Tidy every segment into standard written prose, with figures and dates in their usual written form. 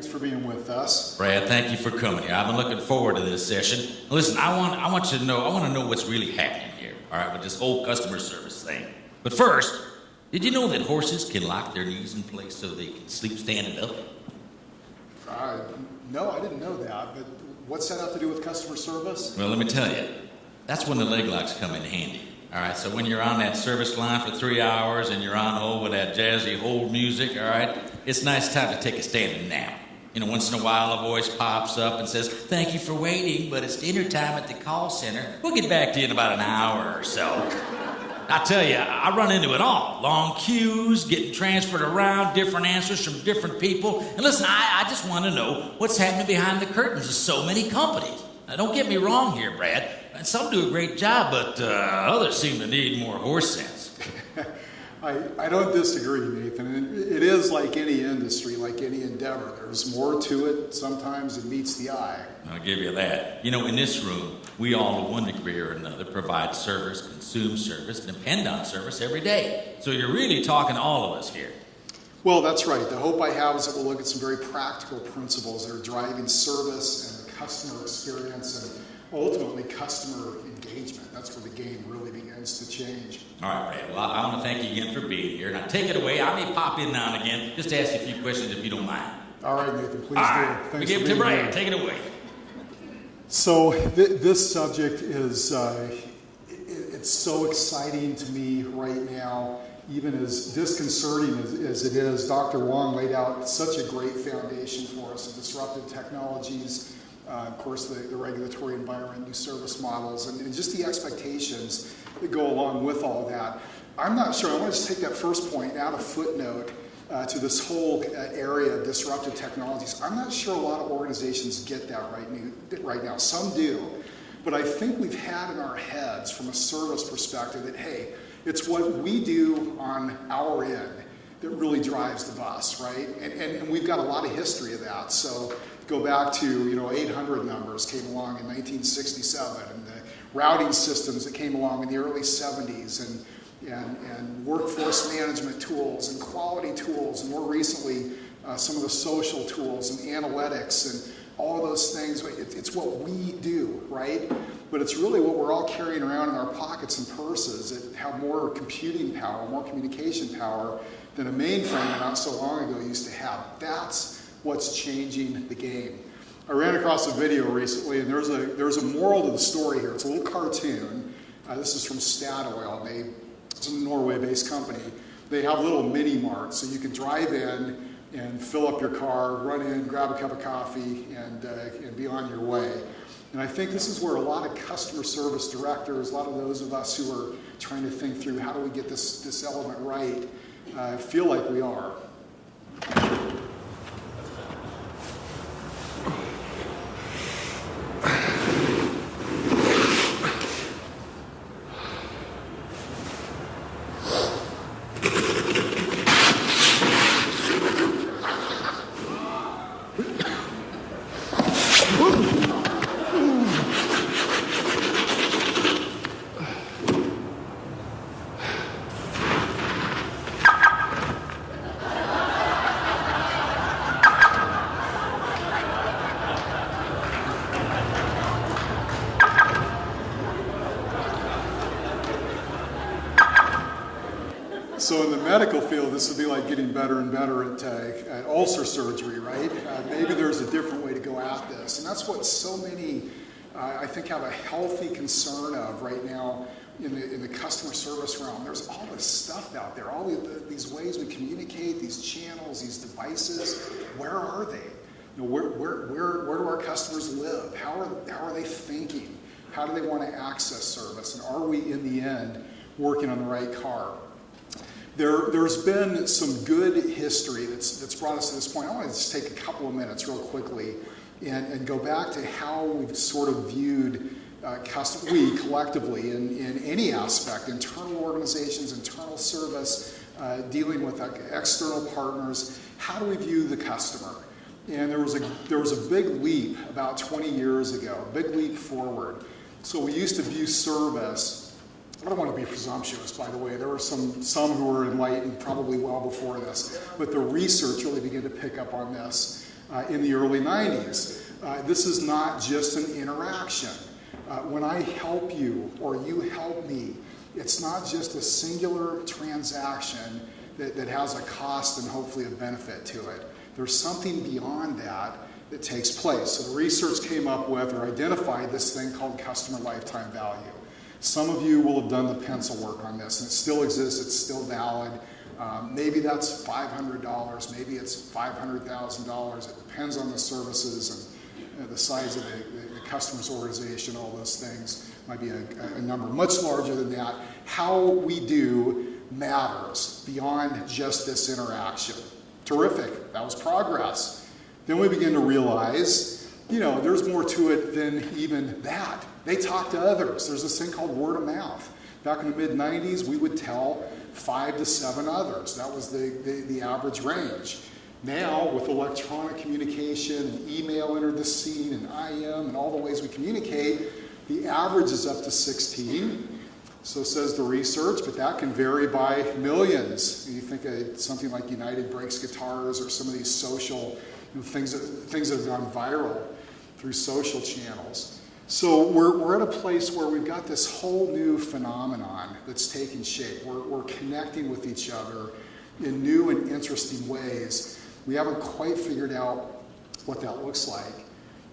Thanks for being with us. Brad, thank you for coming here. I've been looking forward to this session. Listen, I want you to know, I want to know what's really happening here, all right, with this whole customer service thing. But first, did you know that horses can lock their knees in place so they can sleep standing up? No, I didn't know that, but what's that have to do with customer service? Well, let me tell you, that's when the leg locks come in handy. All right, so when you're on that service line for 3 hours and you're on hold with that jazzy hold music, all right, it's a nice time to take a standing nap. You know, once in a while a voice pops up and says, "Thank you for waiting, but it's dinner time at the call center. We'll get back to you in about an hour or so." I tell you, I run into it all. Long queues, getting transferred around, different answers from different people. And listen, I just want to know what's happening behind the curtains of so many companies. Now, don't get me wrong here, Brad. Some do a great job, but others seem to need more horse sense. I don't disagree, Nathan. It is like any industry, like any endeavor. There's more to it sometimes than meets the eye. I'll give you that. You know, in this room, we all to one degree or another provide service, consume service, depend on service every day. So you're really talking to all of us here. Well, that's right. The hope I have is that we'll look at some very practical principles that are driving service and the customer experience and ultimately customer engagement. That's where the game really begins to change. All right, Brad. Well, I want to thank you again for being here. Now, take it away. I may pop in now and again just to ask you a few questions if you don't mind. All right, Nathan, please do. Thanks. We give it to Brad. Take it away. So this subject is it's so exciting to me right now, even as disconcerting as it is. Dr. Wong laid out such a great foundation for us of disruptive technologies, of course, the regulatory environment, new service models, and just the expectations that go along with all of that. I'm not sure. I want to just take that first point, add a footnote to this whole area of disruptive technologies. I'm not sure a lot of organizations get that right now. Some do. But I think we've had in our heads from a service perspective that, hey, it's what we do on our end that really drives the bus, right? And we've got a lot of history of that. So go back to, 800 numbers came along in 1967, and the routing systems that came along in the early 70s, and workforce management tools and quality tools, and more recently, some of the social tools and analytics and all of those things. It's what we do, right? But it's really what we're all carrying around in our pockets and purses that have more computing power, more communication power than a mainframe not so long ago used to have. That's what's changing the game. I ran across a video recently, and there's a moral to the story here. It's a little cartoon. This is from Statoil. It's a Norway-based company. They have little mini marts, so you can drive in and fill up your car, run in, grab a cup of coffee, and be on your way. And I think this is where a lot of customer service directors, a lot of those of us who are trying to think through how do we get this element right, feel like we are. So in the medical field, this would be like getting better and better at ulcer surgery, right? Maybe there's a different way to go at this. And that's what so many, I think, have a healthy concern of right now in the customer service realm. There's all this stuff out there, all these ways we communicate, these channels, these devices. Where are they? Where do our customers live? How are they thinking? How do they want to access service? And are we, in the end, working on the right car? There's been some good history that's brought us to this point. I want to just take a couple of minutes real quickly and go back to how we've sort of viewed we collectively in any aspect, internal organizations, internal service, dealing with external partners. How do we view the customer? And there was a big leap about 20 years ago, a big leap forward. So we used to view service. I don't want to be presumptuous, by the way. There were some who were enlightened probably well before this, but the research really began to pick up on this. in the early 90s. This is not just an interaction. When I help you or you help me, it's not just a singular transaction that has a cost and hopefully a benefit to it. There's something beyond that that takes place. So the research came up with or identified this thing called customer lifetime value. Some of you will have done the pencil work on this, and it still exists, it's still valid. Maybe that's $500, maybe it's $500,000. It depends on the services and the size of the customer's organization, all those things. Might be a number much larger than that. How we do matters beyond just this interaction. Terrific, that was progress. Then we begin to realize, there's more to it than even that. They talk to others. There's this thing called word of mouth. Back in the mid-90s, we would tell 5 to 7 others. That was the average range. Now, with electronic communication and email entered the scene and IM and all the ways we communicate, the average is up to 16. So says the research, but that can vary by millions. You think of something like United Breaks Guitars or some of these social things that have gone viral through social channels. So we're at a place where we've got this whole new phenomenon that's taking shape. We're connecting with each other in new and interesting ways. We haven't quite figured out what that looks like.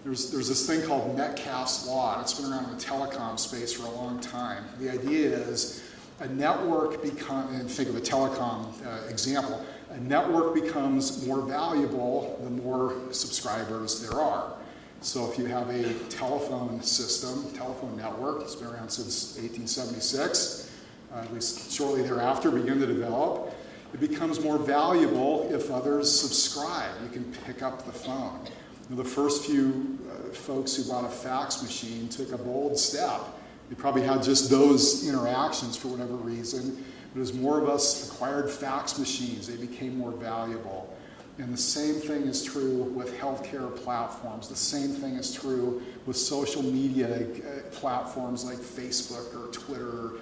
There's this thing called Metcalfe's Law. It's been around in the telecom space for a long time. The idea is a network and think of a telecom example, a network becomes more valuable the more subscribers there are. So if you have a telephone system, telephone network, it's been around since 1876, at least shortly thereafter began to develop, it becomes more valuable if others subscribe. You can pick up the phone. The first few folks who bought a fax machine took a bold step. They probably had just those interactions for whatever reason, but as more of us acquired fax machines, they became more valuable. And the same thing is true with healthcare platforms. The same thing is true with social media platforms like Facebook or Twitter.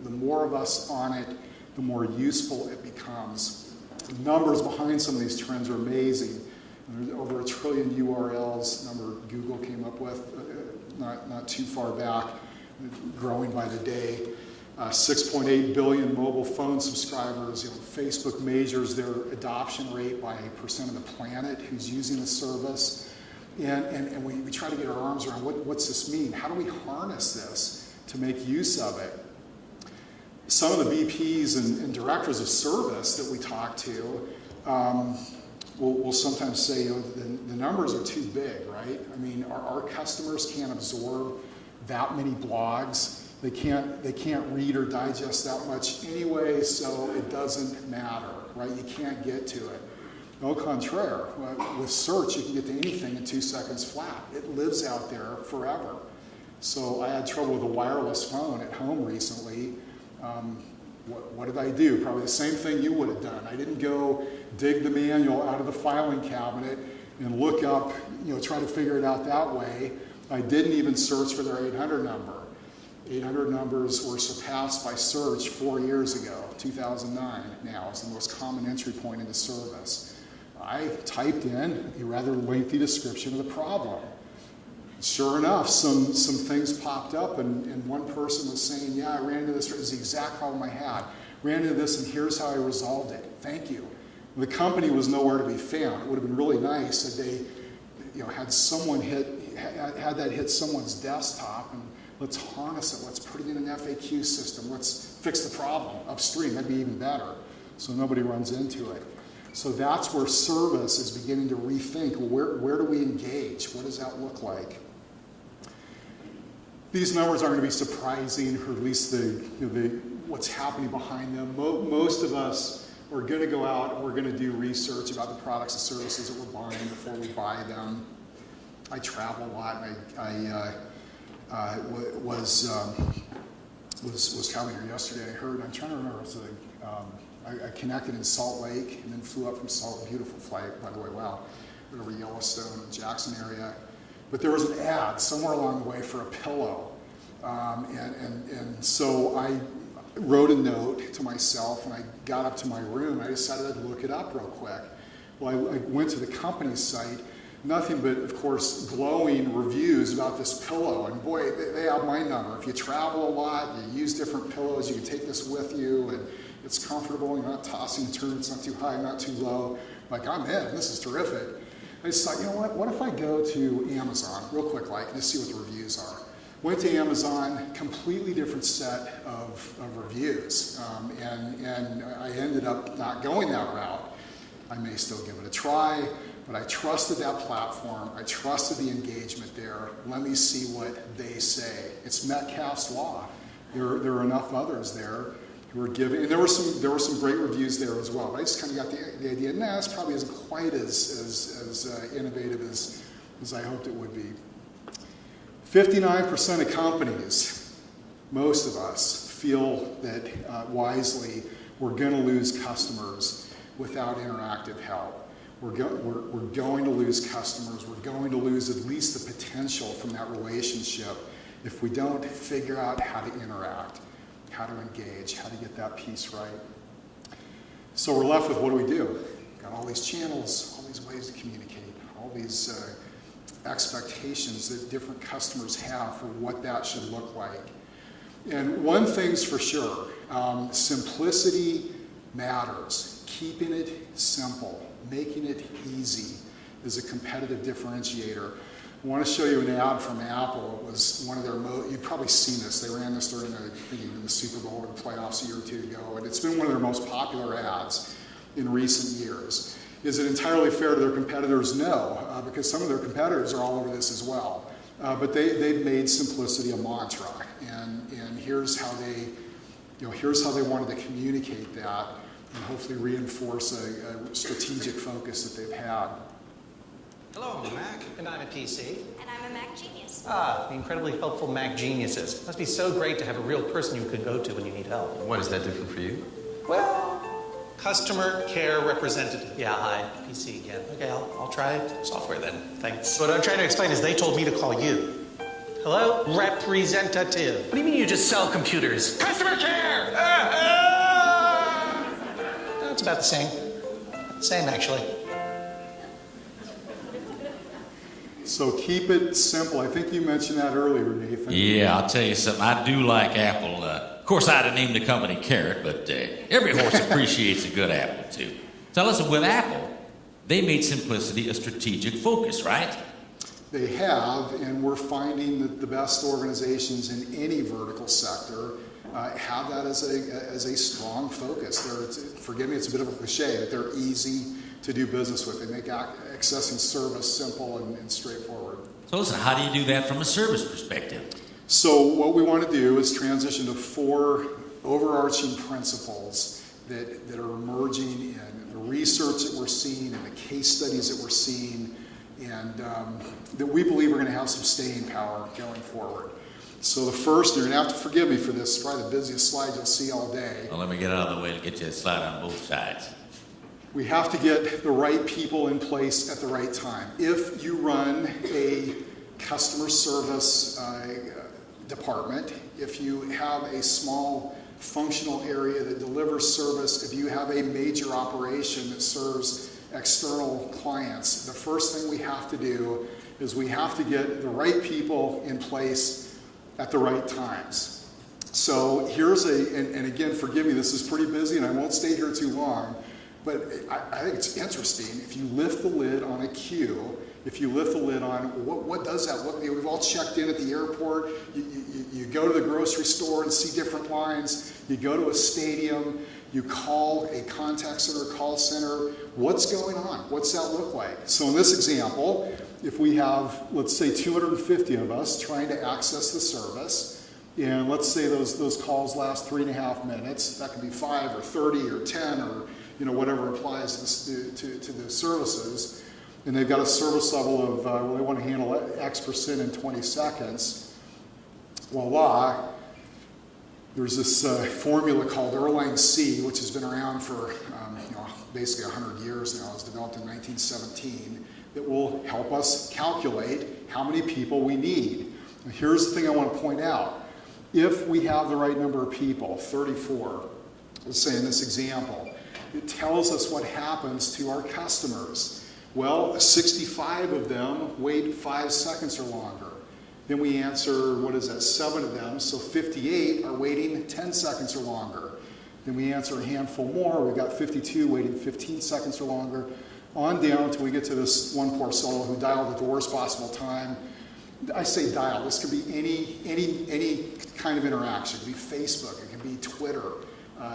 The more of us on it, the more useful it becomes. The numbers behind some of these trends are amazing. There's over 1 trillion URLs, number Google came up with not too far back, growing by the day. 6.8 billion mobile phone subscribers. Facebook measures their adoption rate by % of the planet who's using the service. And we try to get our arms around what's this mean? How do we harness this to make use of it? Some of the VPs and directors of service that we talk to will sometimes say, the numbers are too big, right? I mean, our customers can't absorb that many blogs. They can't read or digest that much anyway, so it doesn't matter, right? You can't get to it. Au contraire, with search, you can get to anything in 2 seconds flat. It lives out there forever. So I had trouble with a wireless phone at home recently. What did I do? Probably the same thing you would have done. I didn't go dig the manual out of the filing cabinet and look up, try to figure it out that way. I didn't even search for their 800 number. 800 numbers were surpassed by search 4 years ago, 2009 now. It's the most common entry point into service. I typed in a rather lengthy description of the problem. Sure enough, some things popped up, and one person was saying, yeah, I ran into this, it was the exact problem I had. Ran into this, and here's how I resolved it. Thank you. The company was nowhere to be found. It would have been really nice if they had that hit someone's desktop, and let's harness it, let's put it in an FAQ system, let's fix the problem upstream, that'd be even better, so nobody runs into it. So that's where service is beginning to rethink, where do we engage? What does that look like? These numbers aren't going to be surprising, or at least what's happening behind them. Most of us are going to go out and we're going to do research about the products and services that we're buying before we buy them. I travel a lot, and I was traveling here yesterday. I heard, I'm trying to remember, I connected in Salt Lake and then flew up from beautiful flight, by the way, wow, went over Yellowstone, Jackson area. But there was an ad somewhere along the way for a pillow. And so I wrote a note to myself, and I got up to my room, and I decided I'd look it up real quick. Well, I went to the company's site, nothing but, of course, glowing reviews about this pillow. And boy, they have my number. If you travel a lot, you use different pillows, you can take this with you, and it's comfortable. You're not tossing and turning. It's not too high, not too low. Like, I'm in. This is terrific. I just thought, you know what if I go to Amazon, real quick, like, just see what the reviews are. Went to Amazon, completely different set of reviews. And I ended up not going that route. I may still give it a try, but I trusted that platform. I trusted the engagement there. Let me see what they say. It's Metcalfe's Law. There are enough others there who were giving, and there were some great reviews there as well. But I just kind of got the idea. Nah, this probably isn't quite as innovative as I hoped it would be. 59% of companies, most of us, feel that wisely we're going to lose customers without interactive help. We're going to lose customers. We're going to lose at least the potential from that relationship if we don't figure out how to interact, how to engage, how to get that piece right. So we're left with, what do we do? Got all these channels, all these ways to communicate, all these expectations that different customers have for what that should look like. And one thing's for sure, simplicity matters. Keeping it simple, making it easy is a competitive differentiator. I want to show you an ad from Apple. It was one of their you've probably seen this. They ran this during the Super Bowl or the playoffs a year or two ago, and it's been one of their most popular ads in recent years. Is it entirely fair to their competitors? No, because some of their competitors are all over this as well. But they've made simplicity a mantra, and here's how they wanted to communicate that, and hopefully reinforce a strategic focus that they've had. Hello, I'm Mac. And I'm a PC. And I'm a Mac genius. Ah, the incredibly helpful Mac geniuses. Must be so great to have a real person you can go to when you need help. What is that different for you? Well, customer care representative. Yeah, hi, PC again. Okay, I'll try software then. Thanks. What I'm trying to explain is they told me to call you. Hello? Representative. What do you mean you just sell computers? Customer care! It's about the same. Same, actually. So keep it simple. I think you mentioned that earlier, Nathan. Yeah, I'll tell you something. I do like Apple. Of course, I'd have named the company Carrot, but every horse appreciates a good apple, too. So listen, with Apple, they made simplicity a strategic focus, right? They have, and we're finding that the best organizations in any vertical sector have that as a strong focus. Forgive me, it's a bit of a cliche, but they're easy to do business with. They make accessing service simple and straightforward. So listen, how do you do that from a service perspective? So what we want to do is transition to 4 overarching principles that are emerging in the research that we're seeing and the case studies that we're seeing, and that we believe are going to have some staying power going forward. So the first, you're going to have to forgive me for this, it's probably the busiest slide you'll see all day. Well, let me get out of the way to get you a slide on both sides. We have to get the right people in place at the right time. If you run a customer service department, if you have a small functional area that delivers service, if you have a major operation that serves external clients, the first thing we have to do is we have to get the right people in place at the right times. So here's and again, forgive me, this is pretty busy and I won't stay here too long, but I think it's interesting. If you lift the lid on a queue, if you lift the lid on what does that look like? We've all checked in at the airport. You go to the grocery store and see different lines. You go to a stadium. You call a contact center, call center. What's going on? What's that look like? So in this example, if we have, let's say, 250 of us trying to access the service, and let's say those calls last 3.5 minutes, that could be 5 or 30 or 10 or whatever applies to the services, and they've got a service level of, they want to handle X% in 20 seconds, voila, there's this formula called Erlang C, which has been around for basically 100 years now. It was developed in 1917, that will help us calculate how many people we need. And here's the thing I want to point out. If we have the right number of people, 34, let's say in this example, It tells us what happens to our customers. Well, 65 of them wait 5 seconds or longer. Then we answer, 7 of them, so 58 are waiting 10 seconds or longer. Then we answer a handful more, we've got 52 waiting 15 seconds or longer, on down until we get to this one poor soul who dialed at the worst possible time. I say dial, this could be any kind of interaction. It can be Facebook, it can be Twitter.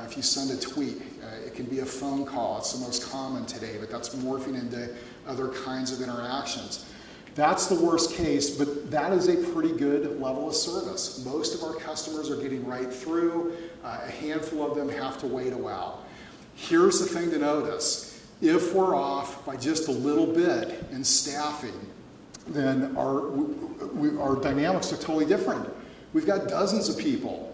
If you send a tweet, it can be a phone call. It's the most common today, but that's morphing into other kinds of interactions. That's the worst case, but that is a pretty good level of service. Most of our customers are getting right through. A handful of them have to wait a while. Here's the thing to notice. If we're off by just a little bit in staffing, then our dynamics are totally different. We've got dozens of people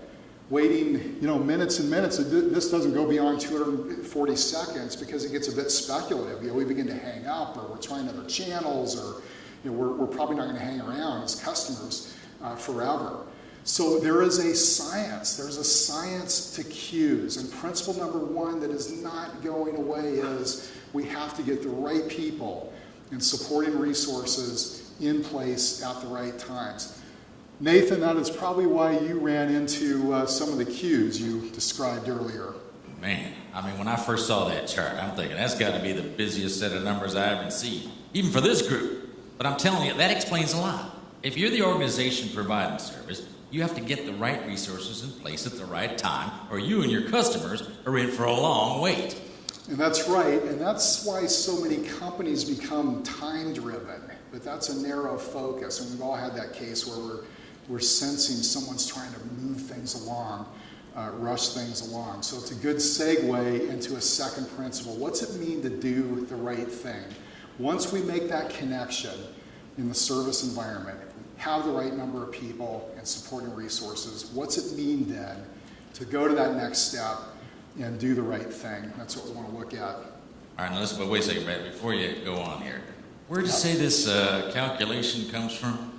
waiting, minutes and minutes. This doesn't go beyond 240 seconds because it gets a bit speculative. We begin to hang up, or we're trying other channels, or we're probably not going to hang around as customers forever. So there is a science. There's a science to queues. And principle number 1 that is not going away is we have to get the right people and supporting resources in place at the right times. Nathan, that is probably why you ran into some of the queues you described earlier. Man, when I first saw that chart, I'm thinking that's got to be the busiest set of numbers I ever seen, even for this group. But I'm telling you, that explains a lot. If you're the organization providing service, you have to get the right resources in place at the right time, or you and your customers are in for a long wait. And that's right, and that's why so many companies become time-driven. But that's a narrow focus, and we've all had that case where we're sensing someone's trying to move things along, rush things along. So it's a good segue into a second principle. What's it mean to do the right thing? Once we make that connection in the service environment, have the right number of people and supporting resources, what's it mean then to go to that next step and do the right thing? That's what we want to look at. All right, now listen, but wait a second, Brad, before you go on here. Where did you say this calculation comes from?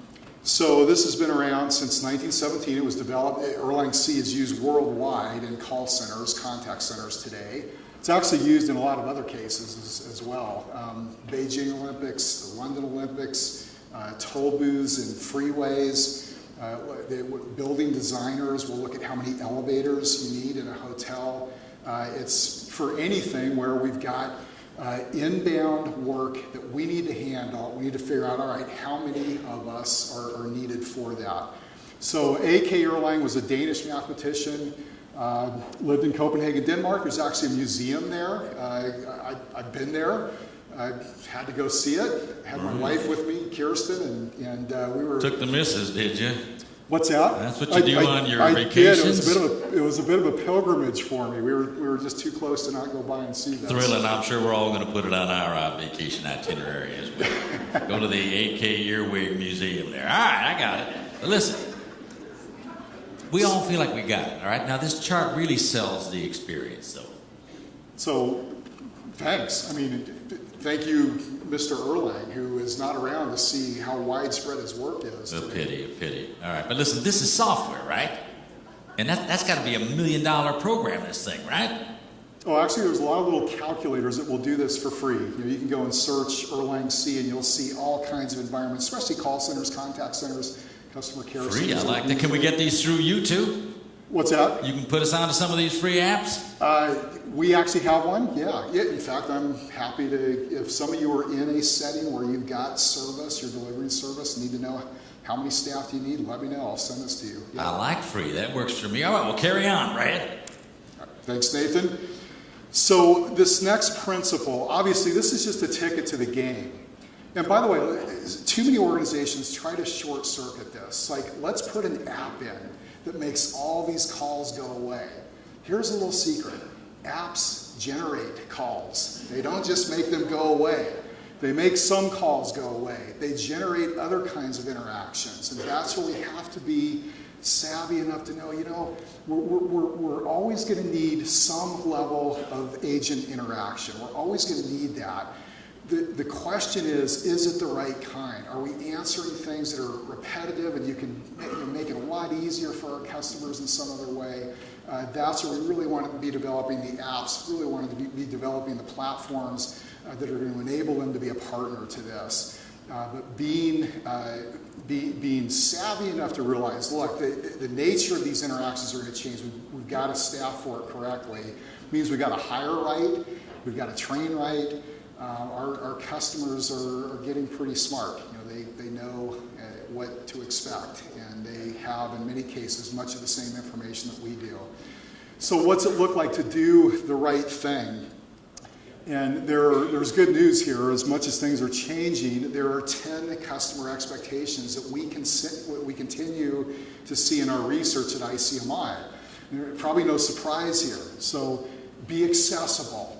So this has been around since 1917. It was developed. Erlang C is used worldwide in call centers, contact centers today. It's actually used in a lot of other cases as well. Beijing Olympics, the London Olympics, toll booths and freeways. Building designers will look at how many elevators you need in a hotel. It's for anything where we've got inbound work that we need to handle. We need to figure out, all right, how many of us are needed for that. So A.K. Erlang was a Danish mathematician, lived in Copenhagen, Denmark. There's actually a museum there. I've been there. I had to go see it. I had my wife with me, Kirsten, and we were... Took the missus, did you? What's that? That's what you do on your I vacations? did. It was a bit of a pilgrimage for me. We were just too close to not go by and see that. Thrilling. I'm sure we're all going to put it on our vacation itinerary as well. Go to the A.K. Earwig Museum there. All right, I got it. But listen, we all feel like we got it, all right? Now, this chart really sells the experience, though. So, thanks. Thank you, Mr. Erlang, who is not around to see how widespread his work is. A pity. All right, but listen, this is software, right? And that's got to be $1 million program, this thing, right? Oh, actually, there's a lot of little calculators that will do this for free. You can go and search Erlang C, and you'll see all kinds of environments, especially call centers, contact centers, customer care centers. Free, I like that. Can we get these through you, too? What's that? You can put us onto some of these free apps? We actually have one, yeah. In fact, I'm happy to, if some of you are in a setting where you've got service, you're delivering service, need to know how many staff do you need, let me know. I'll send this to you. Yeah. I like free. That works for me. All right, well, carry on, Brad. Thanks, Nathan. So this next principle, obviously, this is just a ticket to the game. And by the way, too many organizations try to short circuit this. Like, let's put an app in that makes all these calls go away. Here's a little secret. Apps generate calls. They don't just make them go away. They make some calls go away. They generate other kinds of interactions. And that's where we have to be savvy enough to know, we're always going to need some level of agent interaction. We're always going to need that. The question is it the right kind? Are we answering things that are repetitive and you can make it a lot easier for our customers in some other way? That's where we really want to be developing the apps, really want to be developing the platforms that are going to enable them to be a partner to this. But being savvy enough to realize, look, the nature of these interactions are going to change. We've got to staff for it correctly. It means we've got to hire right, we've got to train right. Our customers are getting pretty smart. They know what to expect, and they have, in many cases, much of the same information that we do. So what's it look like to do the right thing? And there's good news here. As much as things are changing, there are 10 customer expectations that we continue to see in our research at ICMI. Probably no surprise here. So be accessible.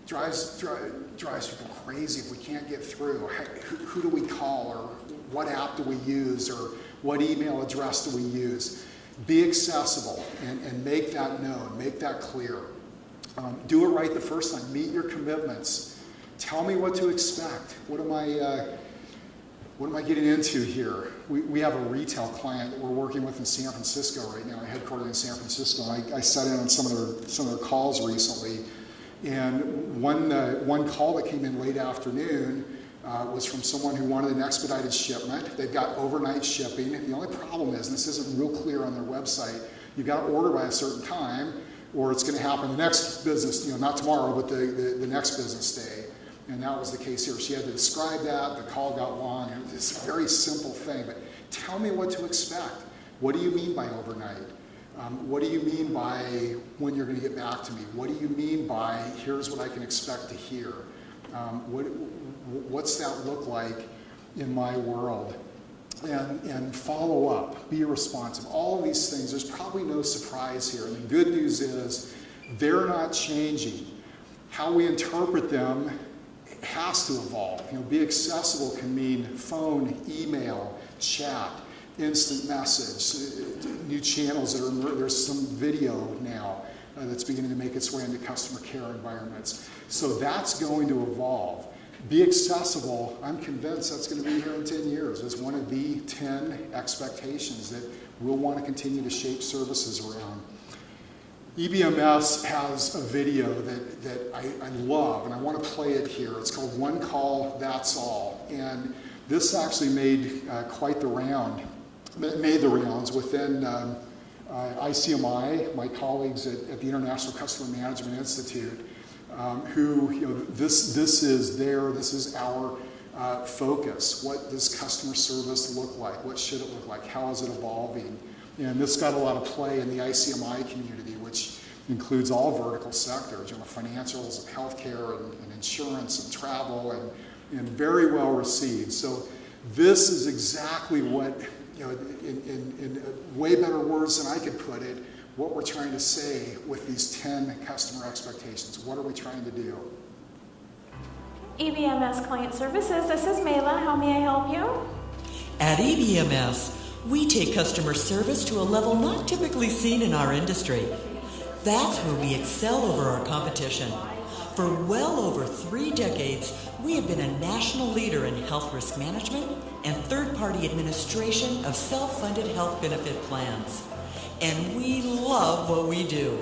Drives people crazy if we can't get through. Who do we call, or what app do we use, or what email address do we use? Be accessible and make that known, make that clear. Do it right the first time. Meet your commitments. Tell me what to expect. What am I getting into here? We have a retail client that we're working with in San Francisco right now, headquartered in San Francisco. I sat in on some of their calls recently. And one call that came in late afternoon was from someone who wanted an expedited shipment. They've got overnight shipping. The only problem is, and this isn't real clear on their website, you've got to order by a certain time, or it's going to happen the next business, not tomorrow, but the next business day. And that was the case here. She had to describe that. The call got long. It's a very simple thing, but tell me what to expect. What do you mean by overnight? What do you mean by when you're going to get back to me? What do you mean by here's what I can expect to hear? What's that look like in my world? And follow up, be responsive. All of these things, there's probably no surprise here. And the good news is they're not changing. How we interpret them has to evolve. Be accessible can mean phone, email, chat, instant message, new channels there's some video now that's beginning to make its way into customer care environments. So that's going to evolve. Be accessible. I'm convinced that's going to be here in 10 years. It's one of the 10 expectations that we'll want to continue to shape services around. EBMS has a video that I love, and I want to play it here. It's called One Call, That's All. And this actually made quite the round. Made the rounds within ICMI, my colleagues at the International Customer Management Institute, who, this is our focus. What does customer service look like? What should it look like? How is it evolving? And this got a lot of play in the ICMI community, which includes all vertical sectors, financials, and healthcare, and insurance, and travel, and very well received. So this is exactly what, in way better words than I could put it, what we're trying to say with these 10 customer expectations. What are we trying to do? EBMS Client Services, this is Mayla. How may I help you? At EBMS, we take customer service to a level not typically seen in our industry. That's where we excel over our competition. For well over 3 decades, we have been a national leader in health risk management and third-party administration of self-funded health benefit plans. And we love what we do.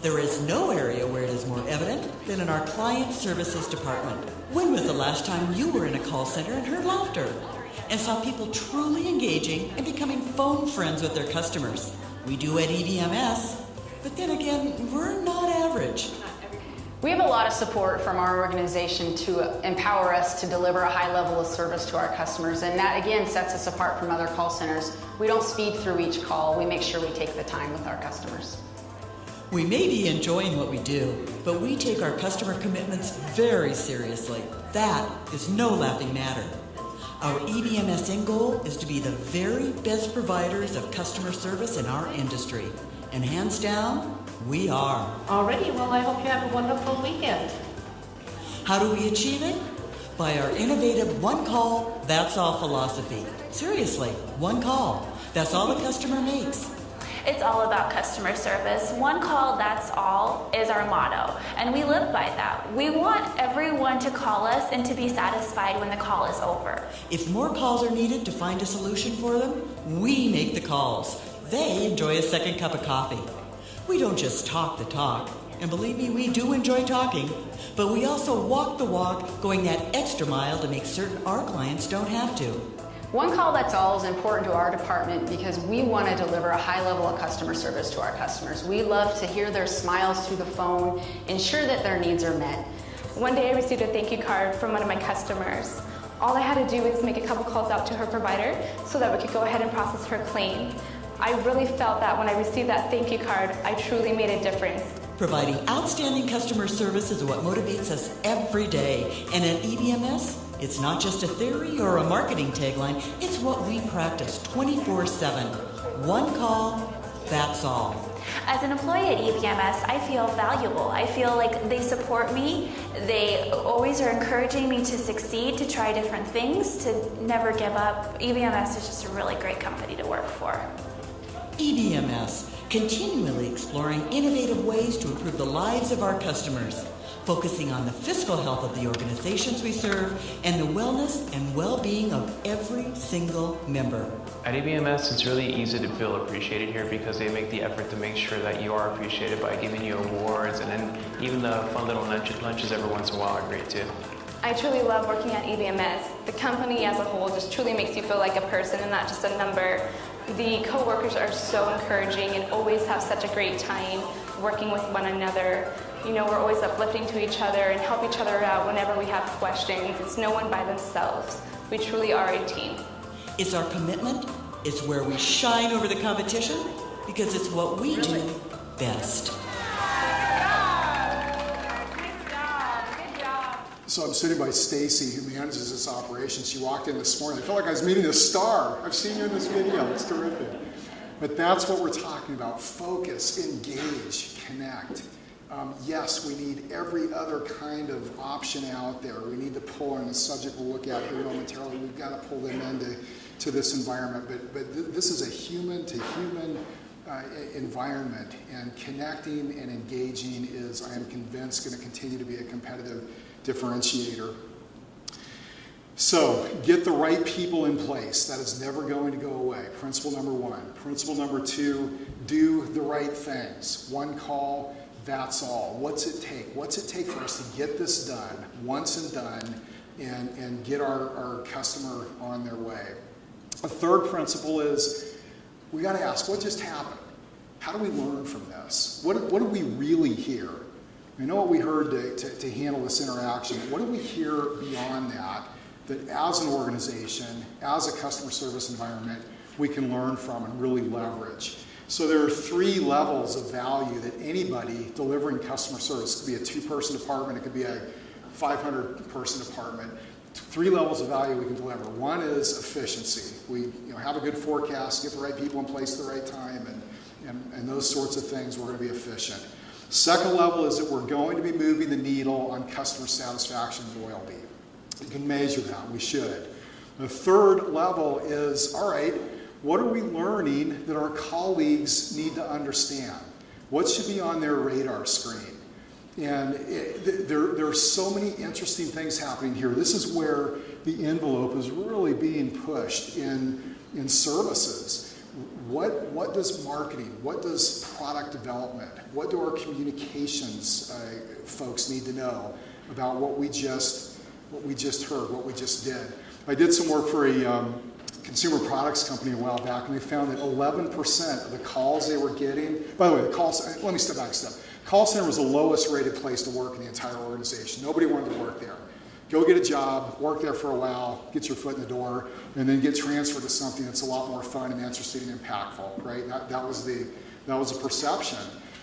There is no area where it is more evident than in our client services department. When was the last time you were in a call center and heard laughter and saw people truly engaging and becoming phone friends with their customers? We do at EBMS, but then again, we're not average. We have a lot of support from our organization to empower us to deliver a high level of service to our customers, and that again sets us apart from other call centers. We don't speed through each call. We make sure we take the time with our customers. We may be enjoying what we do, but we take our customer commitments very seriously. That is no laughing matter. Our EBMS end goal is to be the very best providers of customer service in our industry. And hands down, we are. Alrighty, well, I hope you have a wonderful weekend. How do we achieve it? By our innovative one call, that's all philosophy. Seriously, one call. That's all the customer makes. It's all about customer service. One call, that's all, is our motto, and we live by that. We want everyone to call us and to be satisfied when the call is over. If more calls are needed to find a solution for them, we make the calls. They enjoy a second cup of coffee. We don't just talk the talk, and believe me, we do enjoy talking, but we also walk the walk, going that extra mile to make certain our clients don't have to. One call, that's all is important to our department because we want to deliver a high level of customer service to our customers. We love to hear their smiles through the phone, ensure that their needs are met. One day I received a thank you card from one of my customers. All I had to do was make a couple calls out to her provider so that we could go ahead and process her claim. I really felt that when I received that thank you card, I truly made a difference. Providing outstanding customer service is what motivates us every day. And at EBMS, it's not just a theory or a marketing tagline, it's what we practice 24/7. One call, that's all. As an employee at EBMS, I feel valuable. I feel like they support me. They always are encouraging me to succeed, to try different things, to never give up. EBMS is just a really great company to work for. EBMS, continually exploring innovative ways to improve the lives of our customers, focusing on the fiscal health of the organizations we serve and the wellness and well-being of every single member. At EBMS, it's really easy to feel appreciated here because they make the effort to make sure that you are appreciated by giving you awards, and then even the fun little lunches every once in a while are great too. I truly love working at EBMS. The company as a whole just truly makes you feel like a person and not just a number. The co-workers are so encouraging and always have such a great time working with one another. You know, we're always uplifting to each other and help each other out whenever we have questions. It's no one by themselves. We truly are a team. It's our commitment, it's where we shine over the competition, because it's what we do best. So I'm sitting by Stacy, who manages this operation. She walked in this morning. I felt like I was meeting a star. I've seen you in this video. It's terrific. But that's what we're talking about. Focus, engage, connect. Yes, we need every other kind of option out there. We need to pull in the subject we'll look at here momentarily. We've got to pull them into this environment. But this is a human-to-human environment, and connecting and engaging is, I am convinced, going to continue to be a competitive differentiator. So, get the right people in place. That is never going to go away. Principle number one. Principle number two, do the right things. One call, that's all. What's it take? What's it take for us to get this done, once and done, and get our customer on their way? A third principle is, we got to ask, what just happened? How do we learn from this? What do we really hear? We know what we heard to handle this interaction. What do we hear beyond that as an organization, as a customer service environment, we can learn from and really leverage? So there are three levels of value that anybody delivering customer service, it could be a two-person department, it could be a 500-person department, three levels of value we can deliver. One is efficiency. We have a good forecast, get the right people in place at the right time, and those sorts of things, we're going to be efficient. Second level is that we're going to be moving the needle on customer satisfaction and loyalty. You can measure that, we should. The third level is, all right, what are we learning that our colleagues need to understand? What should be on their radar screen? And there are so many interesting things happening here. This is where the envelope is really being pushed in services. What does marketing, what does product development, what do our communications folks need to know about what we just heard, what we just did? I did some work for a consumer products company a while back, and they found that 11% of the calls they were getting, by the way, let me step back a step. Call center was the lowest rated place to work in the entire organization. Nobody wanted to work there. Go get a job, work there for a while, get your foot in the door, and then get transferred to something that's a lot more fun and interesting and impactful, right? That was the perception.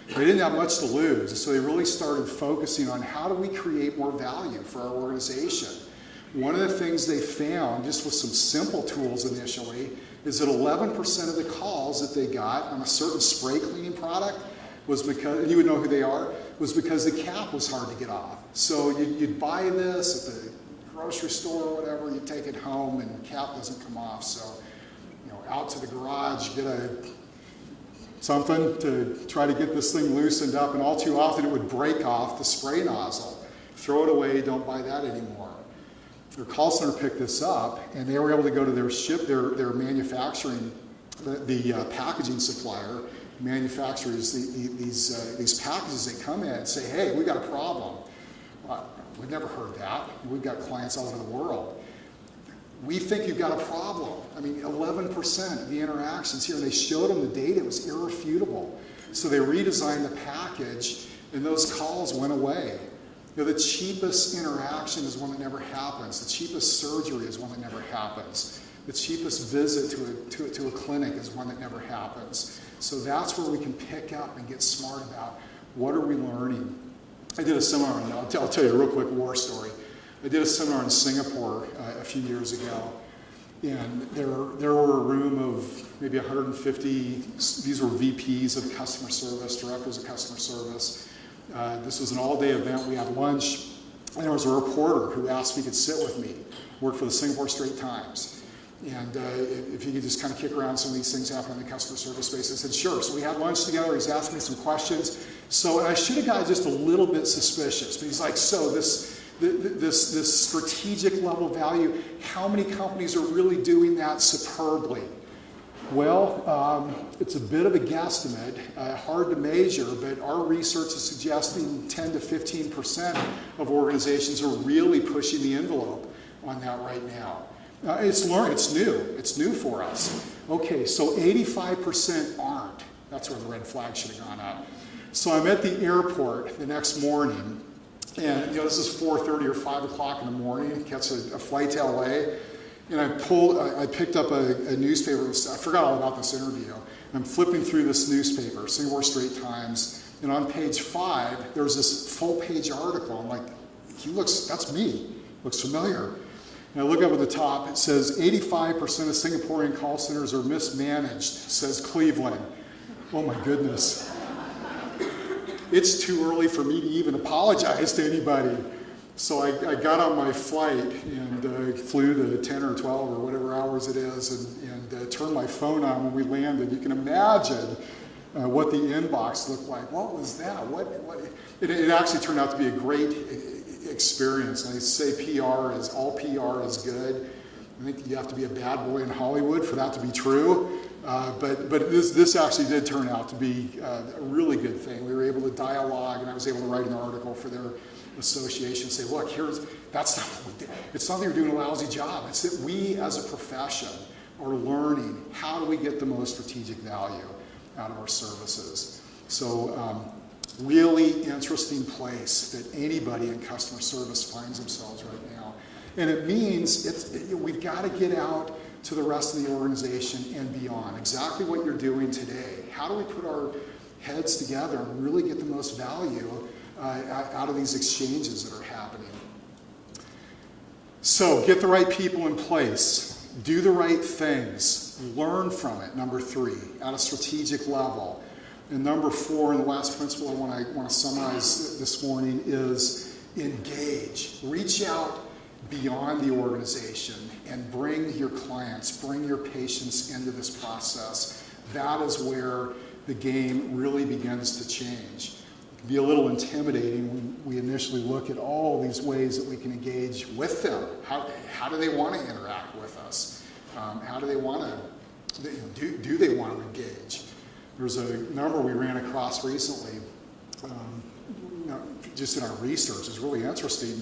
They didn't have much to lose, so they really started focusing on how do we create more value for our organization. One of the things they found, just with some simple tools initially, is that 11% of the calls that they got on a certain spray cleaning product was because, and you would know who they are, was because the cap was hard to get off. So you'd buy this at the grocery store or whatever, you take it home and the cap doesn't come off. So, out to the garage, get a something to try to get this thing loosened up, and all too often it would break off the spray nozzle. Throw it away, don't buy that anymore. Their call center picked this up, and they were able to go to their manufacturing, the packaging supplier, manufacturers these packages that come in and say, hey, we got a problem. We've never heard that. We've got clients all over the world. We think you've got a problem. I mean, 11% of the interactions here, and they showed them the data, it was irrefutable. So they redesigned the package, and those calls went away. You know, the cheapest interaction is one that never happens. The cheapest surgery is one that never happens. The cheapest visit to a clinic is one that never happens. So that's where we can pick up and get smart about what are we learning. I did a seminar, and I'll tell you a real quick war story. I did a seminar in Singapore a few years ago, and there were a room of maybe 150, these were VPs of customer service, directors of customer service. This was an all-day event. We had lunch, and there was a reporter who asked if he could sit with me, worked for the Singapore Straits Times. And if he could just kind of kick around some of these things happening in the customer service space. I said, sure. So we had lunch together. He's asking me some questions. So I should have got just a little bit suspicious. But he's like, so this strategic level value, how many companies are really doing that superbly? Well, it's a bit of a guesstimate, hard to measure, but our research is suggesting 10 to 15% of organizations are really pushing the envelope on that right now. It's new for us. Okay, so 85% aren't. That's where the red flag should have gone up. So I'm at the airport the next morning, and this is 4:30 or 5 o'clock in the morning, catch a flight to LA, and I picked up a newspaper. I forgot all about this interview. I'm flipping through this newspaper, Singapore Straits Times, and on page 5, there's this full-page article. I'm like, that's me. Looks familiar. And I look up at the top, it says 85% of Singaporean call centers are mismanaged, says Cleveland. Oh my goodness. It's too early for me to even apologize to anybody. So I got on my flight and flew to 10 or 12 or whatever hours it is and turned my phone on when we landed. You can imagine what the inbox looked like. What was that? It actually turned out to be a great experience. And I say all PR is good. I think you have to be a bad boy in Hollywood for that to be true. But this actually did turn out to be a really good thing. We were able to dialogue, and I was able to write an article for their association and say, look, that's not what we do. It's not that you're doing a lousy job. It's that we as a profession are learning how do we get the most strategic value out of our services. So really interesting place that anybody in customer service finds themselves right now. And it means we've got to get out to the rest of the organization and beyond. Exactly what you're doing today. How do we put our heads together and really get the most value out of these exchanges that are happening? So get the right people in place. Do the right things. Learn from it, number 3, at a strategic level. And number 4, and the last principle I want to summarize this morning is engage. Reach out beyond the organization and bring your clients, bring your patients into this process. That is where the game really begins to change. It can be a little intimidating when we initially look at all these ways that we can engage with them. How do they want to interact with us? How do they want to, do they want to engage? There's a number we ran across recently, just in our research. It's really interesting.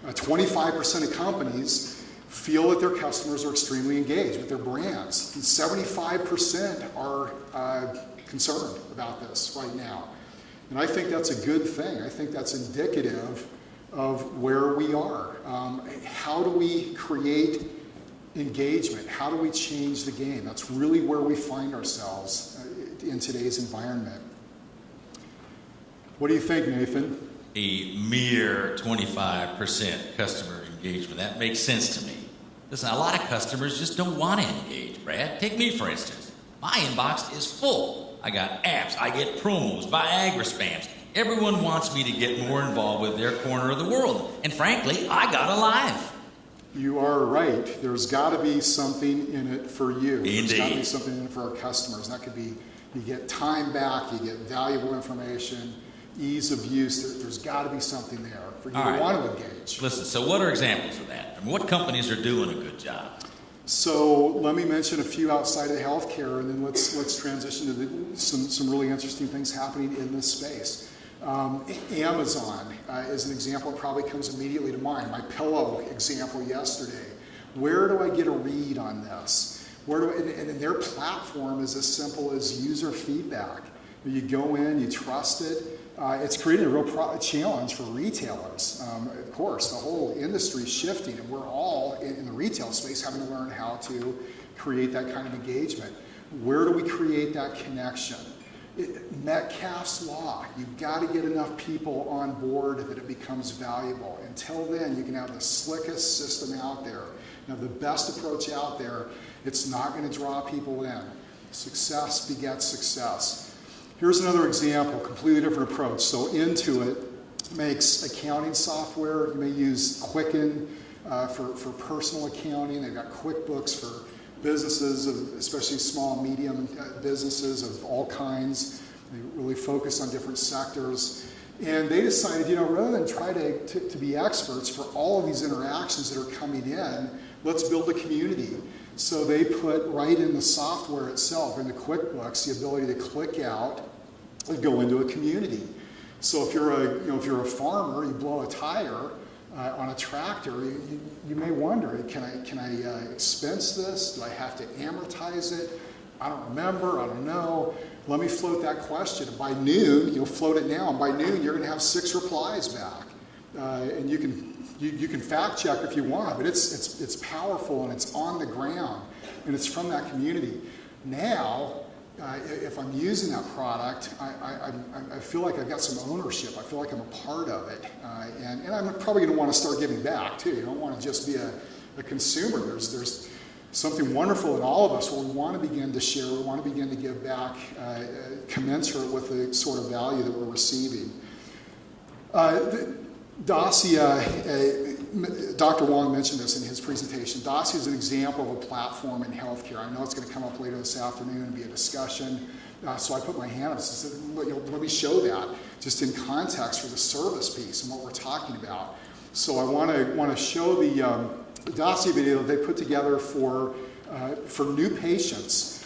25% of companies feel that their customers are extremely engaged with their brands. And 75% are concerned about this right now. And I think that's a good thing. I think that's indicative of where we are. How do we create engagement? How do we change the game? That's really where we find ourselves in today's environment. What do you think, Nathan? A mere 25% customer engagement. That makes sense to me. Listen, a lot of customers just don't want to engage, Brad. Take me, for instance. My inbox is full. I got apps, I get promos, Viagra spams. Everyone wants me to get more involved with their corner of the world. And frankly, I got a life. You are right. There's got to be something in it for you. Indeed. There's got to be something in it for our customers. And that could be You get time back, you get valuable information, ease of use. There's got to be something there for you to want to engage. Listen, so what are examples of that? I mean, what companies are doing a good job? So let me mention a few outside of healthcare, and then let's transition to some really interesting things happening in this space. Amazon is an example that probably comes immediately to mind. My pillow example yesterday. Where do I get a read on this? And their platform is as simple as user feedback. You go in, you trust it. It's created a real challenge for retailers. Of course, the whole industry is shifting, and we're all in the retail space having to learn how to create that kind of engagement. Where do we create that connection? Metcalfe's Law. You've got to get enough people on board that it becomes valuable. Until then, you can have the slickest system out there. Now, the best approach out there, it's not going to draw people in. Success begets success. Here's another example, completely different approach. So Intuit makes accounting software. You may use Quicken for personal accounting. They've got QuickBooks for businesses, especially small, medium businesses of all kinds. They really focus on different sectors. And they decided, rather than try to be experts for all of these interactions that are coming in, let's build a community. So they put right in the software itself, in the QuickBooks, the ability to click out and go into a community. So if you're a farmer, you blow a tire on a tractor, you may wonder, can I expense this? Do I have to amortize it? I don't remember, I don't know. Let me float that question. By noon, you'll float it now, and by noon you're going to have 6 replies back. And you can fact check if you want, but it's powerful and it's on the ground, and it's from that community. Now, if I'm using that product, I feel like I've got some ownership. I feel like I'm a part of it, and I'm probably going to want to start giving back too. You don't want to just be a consumer. There's something wonderful in all of us where we want to begin to share. We want to begin to give back, commensurate with the sort of value that we're receiving. Dacia, Dr. Wong mentioned this in his presentation. Dacia is an example of a platform in healthcare. I know it's going to come up later this afternoon and be a discussion. So I put my hand up and said, let me show that just in context for the service piece and what we're talking about. So I want to show the Dacia video that they put together for new patients.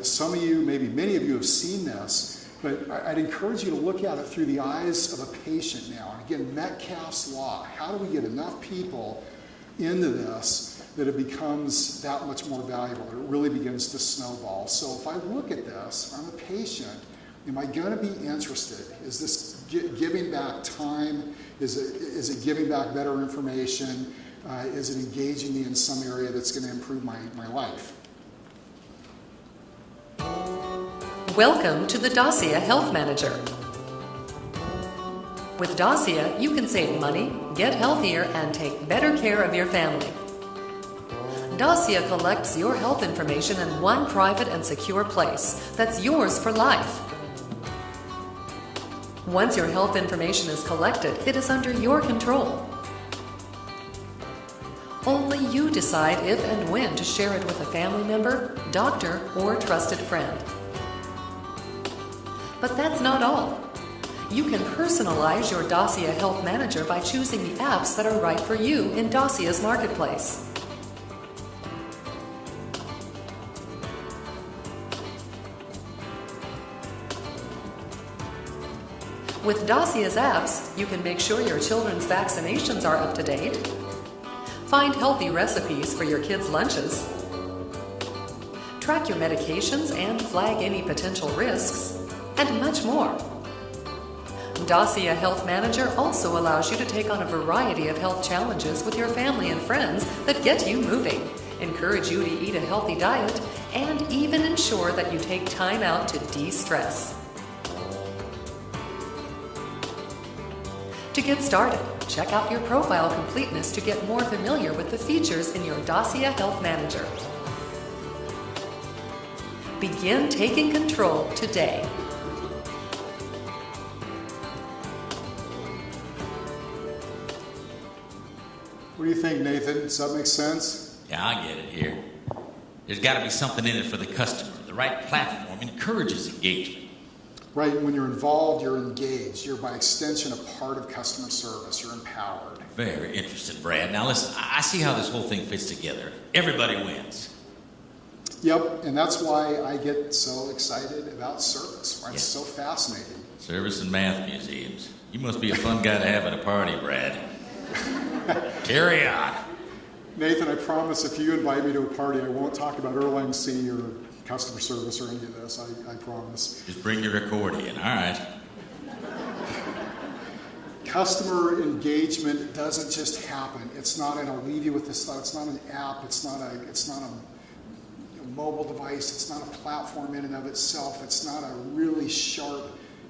Some of you, maybe many of you, have seen this. But I'd encourage you to look at it through the eyes of a patient now. And again, Metcalfe's Law. How do we get enough people into this that it becomes that much more valuable, that it really begins to snowball? So if I look at this, I'm a patient, am I going to be interested? Is this giving back time? Is it giving back better information? Is it engaging me in some area that's going to improve my life? Welcome to the Dacia Health Manager. With Dacia, you can save money, get healthier, and take better care of your family. Dacia collects your health information in one private and secure place that's yours for life. Once your health information is collected, it is under your control. Only you decide if and when to share it with a family member, doctor, or trusted friend. But that's not all. You can personalize your Dacia Health Manager by choosing the apps that are right for you in Dacia's marketplace. With Dacia's apps, you can make sure your children's vaccinations are up to date, find healthy recipes for your kids' lunches, track your medications and flag any potential risks, and much more. Dacia Health Manager also allows you to take on a variety of health challenges with your family and friends that get you moving, encourage you to eat a healthy diet, and even ensure that you take time out to de-stress. To get started, check out your profile completeness to get more familiar with the features in your Dacia Health Manager. Begin taking control today. What do you think, Nathan? Does that make sense? Yeah, I get it here. There's got to be something in it for the customer, the right platform encourages engagement. Right, when you're involved, you're engaged. You're by extension a part of customer service. You're empowered. Very interesting, Brad. Now listen, I see how this whole thing fits together. Everybody wins. Yep, and that's why I get so excited about service. Right? It's so fascinating. Service and math museums. You must be a fun guy to have at a party, Brad. Carry on. Nathan, I promise if you invite me to a party, I won't talk about Erlang C or customer service or any of this. I promise. Just bring your accordion. All right. Customer engagement doesn't just happen. It's not, and I'll leave you with this thought, it's not an app, it's not a mobile device, it's not a platform in and of itself, it's not a really sharp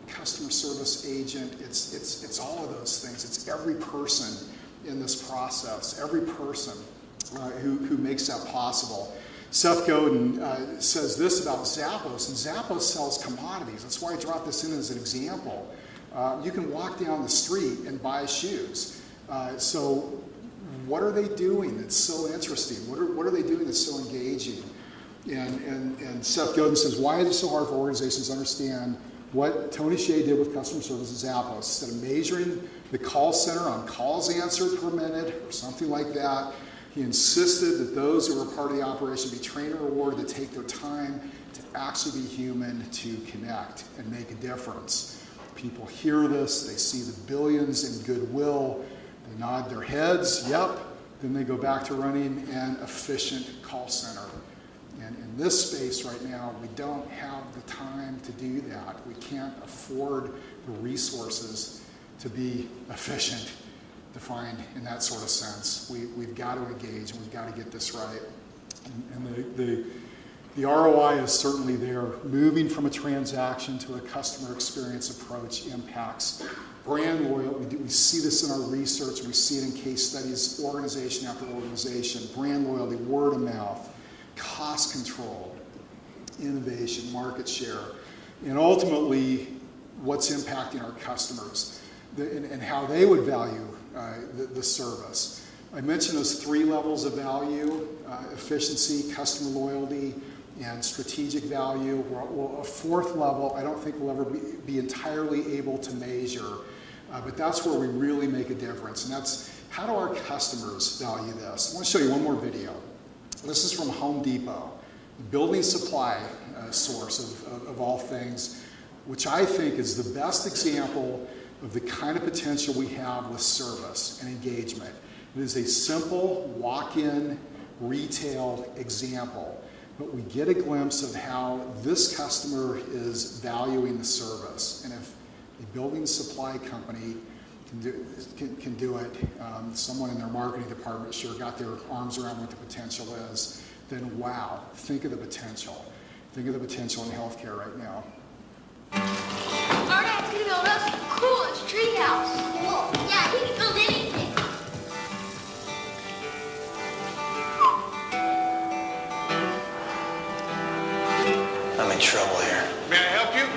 customer service agent, it's all of those things. It's every person in this process, every person who makes that possible. Seth Godin says this about Zappos, and Zappos sells commodities. That's why I dropped this in as an example. You can walk down the street and buy shoes. So what are they doing that's so interesting? What are they doing that's so engaging? And Seth Godin says, why is it so hard for organizations to understand what Tony Hsieh did with customer service at Zappos? Instead of measuring the call center on calls answered per minute or something like that, he insisted that those who were part of the operation be trained and rewarded to take their time to actually be human, to connect and make a difference. People hear this, they see the billions in goodwill, they nod their heads, yep, then they go back to running an efficient call center. And in this space right now, we don't have the time to do that. We can't afford the resources to be efficient, defined in that sort of sense. We've got to engage and we've got to get this right. And the ROI is certainly there. Moving from a transaction to a customer experience approach impacts brand loyalty. We see this in our research. We see it in case studies, organization after organization. Brand loyalty, word of mouth, cost control, innovation, market share, and ultimately what's impacting our customers and how they would value the service. I mentioned those 3 levels of value, efficiency, customer loyalty, and strategic value. Well, a 4th level I don't think we'll ever be entirely able to measure, but that's where we really make a difference, and that's how do our customers value this? I want to show you one more video. This is from Home Depot, the building supply source of all things, which I think is the best example of the kind of potential we have with service and engagement. It is a simple walk-in retail example, but we get a glimpse of how this customer is valuing the service. And if a building supply company can do it, someone in their marketing department sure got their arms around what the potential is, then wow, think of the potential. Think of the potential in healthcare right now. Our dad's gonna build us the coolest treehouse. Cool. Yeah, he can build anything. I'm in trouble here. May I help you?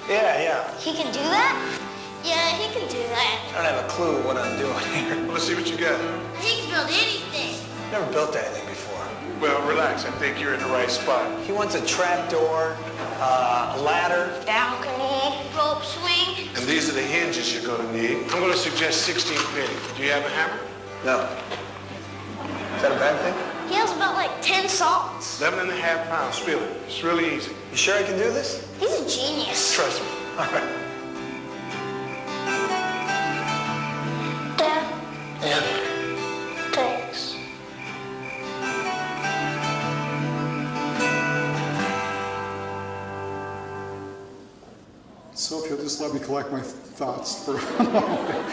Yeah. He can do that? Yeah, he can do that. I don't have a clue what I'm doing here. Let's see what you got. He can build anything. Never built anything before. Well, relax. I think you're in the right spot. He wants a trap door, a ladder. Balcony, rope swing. And these are the hinges you're going to need. I'm going to suggest 16 penny. Do you have a hammer? No. Is that a bad thing? He has about like 10 saws. 11.5 pounds. Feel it. It's really easy. You sure I can do this? He's a genius. Trust me. All right. Dad, Yeah. thanks. So if you'll just let me collect my thoughts for a moment.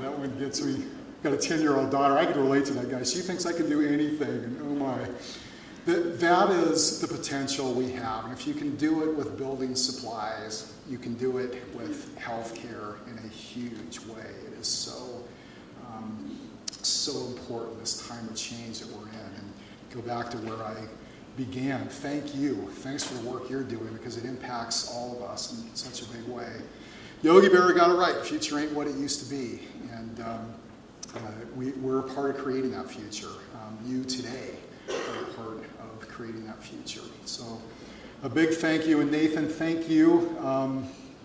That one gets me. Got a 10-year-old daughter. I can relate to that guy. She thinks I can do anything, and oh my. That is the potential we have. And if you can do it with building supplies, you can do it with healthcare in a huge way. It is so important, this time of change that we're in. And go back to where I began. Thank you. Thanks for the work you're doing, because it impacts all of us in such a big way. Yogi Berra got it right. The future ain't what it used to be. And we're a part of creating that future. You today are a part of creating that future. So a big thank you. And Nathan, thank you.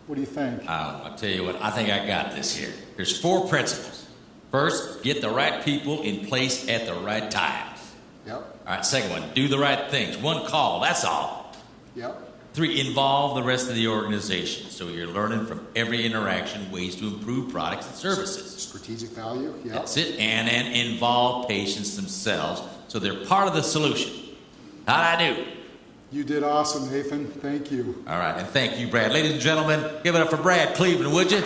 What do you think? I'll tell you what, I think I got this here. There's 4 principles. First, get the right people in place at the right times. Yep. All right, second one, do the right things. 1 call, that's all. Yep. 3, involve the rest of the organization. So you're learning from every interaction ways to improve products and services. Strategic value. Yep. That's it. And involve patients themselves so they're part of the solution. How'd I do? You did awesome, Nathan. Thank you. All right, and thank you, Brad. Ladies and gentlemen, give it up for Brad Cleveland, would you?